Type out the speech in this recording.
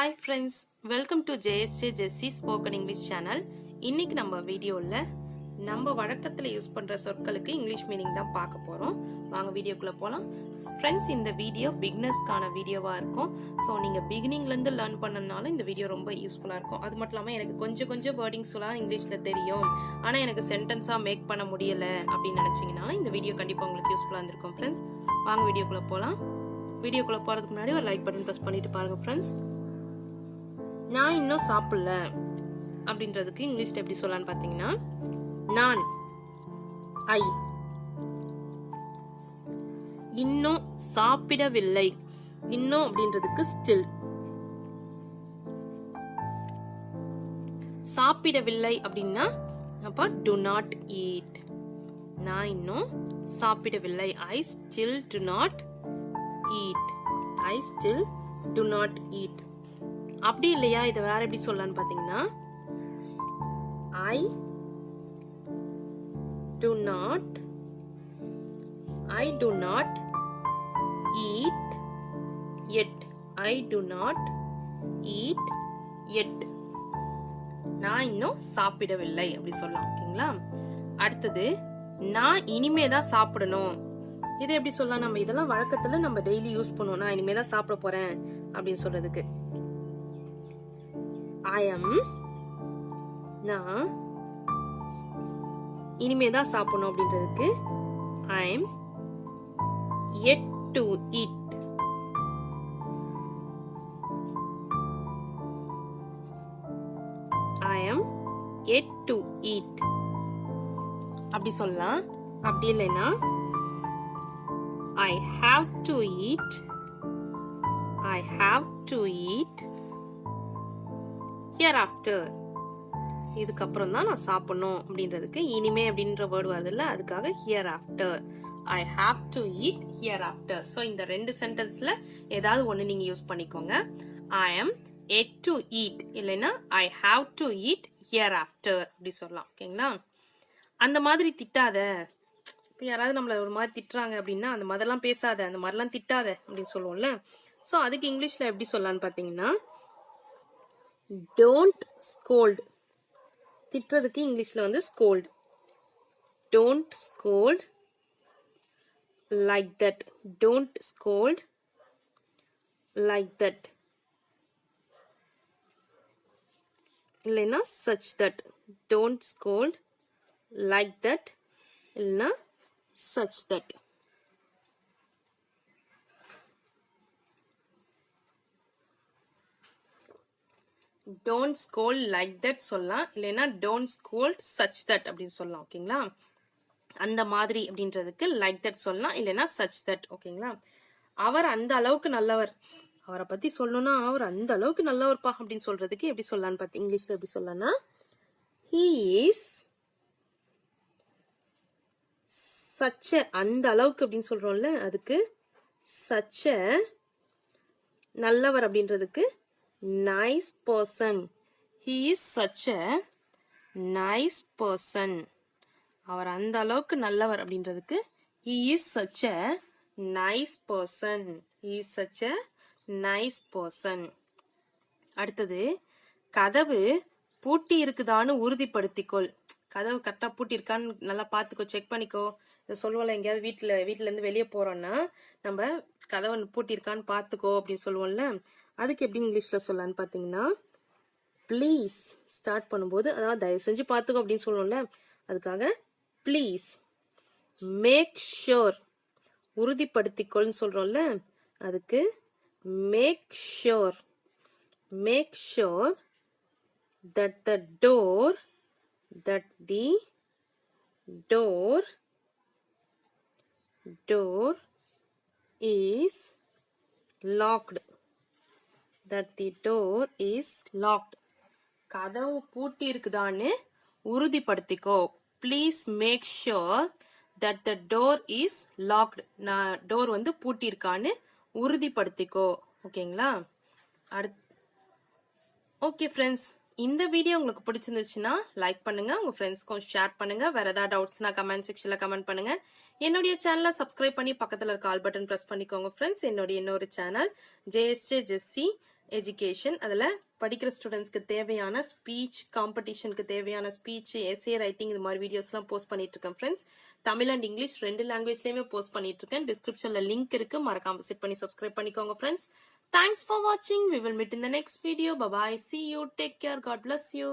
Hi friends, welcome to JSJ Jessie Spoken English channel. இன்னைக்கு நம்ம வீடியோல நம்ம வழக்கத்துல யூஸ் பண்ற சொற்களுக்கு இங்கிலீஷ் மீனிங் தான் பார்க்க போறோம். வாங்க வீடியோக்குள்ள போலாம். Friends, இந்த வீடியோ பிகினர்ஸ்க்கான வீடியோவா இருக்கும். சோ நீங்க பிகினிங்ல இருந்து லேர்ன் பண்ணனால இந்த வீடியோ ரொம்ப யூஸ்ஃபுல்லா இருக்கும். அது மட்டும் இல்லாம எனக்கு கொஞ்சம் வேர்டிங்ஸ் எல்லாம் இங்கிலீஷ்ல தெரியும். ஆனா எனக்கு சென்டென்ஸா மேக் பண்ண முடியல அப்படின்னு நினைச்சீங்கன்னா இந்த வீடியோ கண்டிப்பா உங்களுக்கு யூஸ்ஃபுல்லா இருந்திருக்கும் friends. வாங்க வீடியோக்குள்ள போலாம். வீடியோக்குள்ள போறதுக்கு முன்னாடி ஒரு லைக் பட்டன் பிரஸ் பண்ணிட்டு பாருங்க friends. நான் இன்னும் சாப்பிடல அப்படின்றதுக்கு இங்கிலீஷ்ல எப்படி சொல்லலாம்னு பாத்தீங்கன்னா நான் ஐ இன்னும் சாப்பிடவில்லை. இன்னும் அப்படின்றதுக்கு ஸ்டில். சாப்பிடவில்லை அப்படின்னா அப்ப டு நாட் ஈட். நான் இன்னும் சாப்பிடவில்லை. I still do not eat. I still do not eat. அப்படி இல்லையா இதை வேற எப்படி சொல்லலாம்னு பாத்தீங்கன்னா I do not eat yet. I do not eat yet. நான் இன்னும் சாப்பிடவில்லை அப்படி சொல்லலாம். ஓகேங்களா? அடுத்தது நான் இனிமே தான் சாப்பிடணும். இது எப்படி சொல்லலாம்? நம்ம இதெல்லாம் வழக்கத்துல நம்ம டெய்லி யூஸ் பண்ணுவோம். நான் இனிமே தான் சாப்பிட போறேன் அப்படின்னு சொல்றதுக்கு I am நான் இனிமே தான் சாப்பிடணும் அப்படின்றதுக்கு I am yet to eat. I am yet to eat அப்படி சொல்லலாம். அப்படி இல்லைன்னா I have to eat. I have to eat hereafter. இதுக்கப்புறம் தான் நான் சாப்பிடணும் அப்படின்றதுக்கு இனிமே அப்படின்ற வேர்டு வருதுல்ல, அதுக்காக hereafter. I have to eat hereafter. So இந்த ரெண்டு சென்டென்ஸ்ல ஏதாவது ஒண்ணு நீங்க யூஸ் பண்ணிக்கோங்க. I am yet to eat இல்லைன்னா I have to eat hereafter அப்படி சொல்லலாம். ஓகேங்களா? அந்த மாதிரி திட்டாத. இப்போ யாராவது நம்மள ஒரு மாதிரி திட்டுறாங்க அப்படின்னா அந்த மாதிரிலாம் பேசாத, அந்த மாதிரிலாம் திட்டாத அப்படின்னு சொல்லுவோம்ல. ஸோ அதுக்கு இங்கிலீஷ்ல எப்படி சொல்லலாம்னு பார்த்தீங்கன்னா don't scold. திட்டுறதுக்கு இங்கிலீஷ்ல வந்து scold. Don't scold like that. Don't scold like that. இல்லைன்னா such that. Don't scold like that. இல்லைன்னா such that. Don't scold like that சொல்லலாம். இல்லைன்னா don't scold such that அப்படின்னு சொல்லலாம். ஓகேங்களா? அந்த மாதிரி அப்படின்றதுக்கு like that சொல்லலாம். இல்லைன்னா such that. ஓகேங்களா? அவர் அந்த அளவுக்கு நல்லவர். அவரை பத்தி சொல்லணும்னா அவர் அந்த அளவுக்கு நல்லவர்ப்பா அப்படின்னு சொல்றதுக்கு எப்படி சொல்லலாம்னு பார்த்து இங்கிலீஷ்ல எப்படி சொல்லலாம்னா he is such a, அந்த அளவுக்கு அப்படின்னு சொல்றோம்ல, அதுக்கு such a நல்லவர் அப்படின்றதுக்கு nice person. He is such a nice person. அவர் அந்த அளவுக்கு நல்லவர் அப்படின்றதுக்கு he is such a nice person. He is such a nice person. அடுத்தது கதவு பூட்டி இருக்குதான்னு உறுதிப்படுத்திக்கொள். கதவு கரெக்டா பூட்டி இருக்கான்னு நல்லா பாத்துக்கோ, செக் பண்ணிக்கோ. இதை சொல்லுவோம்ல, எங்கேயாவது வீட்டுல இருந்து வெளியே போறோம்னா நம்ம கதவை பூட்டி இருக்கான்னு பாத்துக்கோ அப்படின்னு சொல்லுவோம்ல, அதுக்கு எப்படி இங்கிலீஷ்ல சொல்லலான்னு பாத்தீங்கன்னா ப்ளீஸ் ஸ்டார்ட் பண்ணும்போது அதாவது தயவு செஞ்சு பாத்துக்கோ அப்படின்னு சொல்லுவோம்ல, அதுக்காக ப்ளீஸ். மேக் ஷூர் உறுதிப்படுத்திக்கொள்னு சொல்றோம்ல, அதுக்கு make sure. Make sure that the door is locked. That the door is locked. கதவு பூட்டி இருக்குதான்னு உறுதிப்படுத்திக்கோ. Please make sure that the door is locked. நான் டோர் வந்து பூட்டி இருக்கான்னு உறுதிப்படுத்திக்கோ. ஓகேங்களா? ஓகே ஃப்ரெண்ட்ஸ், இந்த வீடியோ உங்களுக்கு பிடிச்சிருந்துச்சுன்னா லைக் பண்ணுங்க, உங்க ஃப்ரெண்ட்ஸ்க்கும் ஷேர் பண்ணுங்க. வேற ஏதாவது டவுட்ஸ்னா கமெண்ட் செக்ஷன்ல கமெண்ட் பண்ணுங்க. என்னுடைய சேனலை சப்ஸ்கிரைப் பண்ணி பக்கத்துல இருக்க ஆல் பட்டன் பிரஸ் பண்ணிக்கோங்க ஃப்ரெண்ட்ஸ். என்னுடைய இன்னொரு சேனல் JSJ Jessie எஜுகேஷன். அதில் படிக்கிற ஸ்டூடெண்ட்ஸ்க்கு தேவையான ஸ்பீச் காம்படிஷனுக்கு தேவையான ஸ்பீச், எஸ்ஏ ரைட்டிங் இது மாதிரி வீடியோஸ்லாம் போஸ்ட் பண்ணிட்டு இருக்கேன் ஃப்ரெண்ட்ஸ். தமிழ் அண்ட் இங்கிலீஷ் 2 லாங்குவேஜ்லயுமே போஸ்ட் பண்ணிட்டு இருக்கேன். டிஸ்கிரிப்ஷன்ல லிங்க் இருக்கு, மறக்காம விசிட் பண்ணி சப்ஸ்கிரைப் பண்ணிக்கோங்க ஃப்ரெண்ட்ஸ். தேங்க்ஸ் ஃபார் வாட்சிங். We will meet in the next video. Bye bye. See you. Take care. God bless you.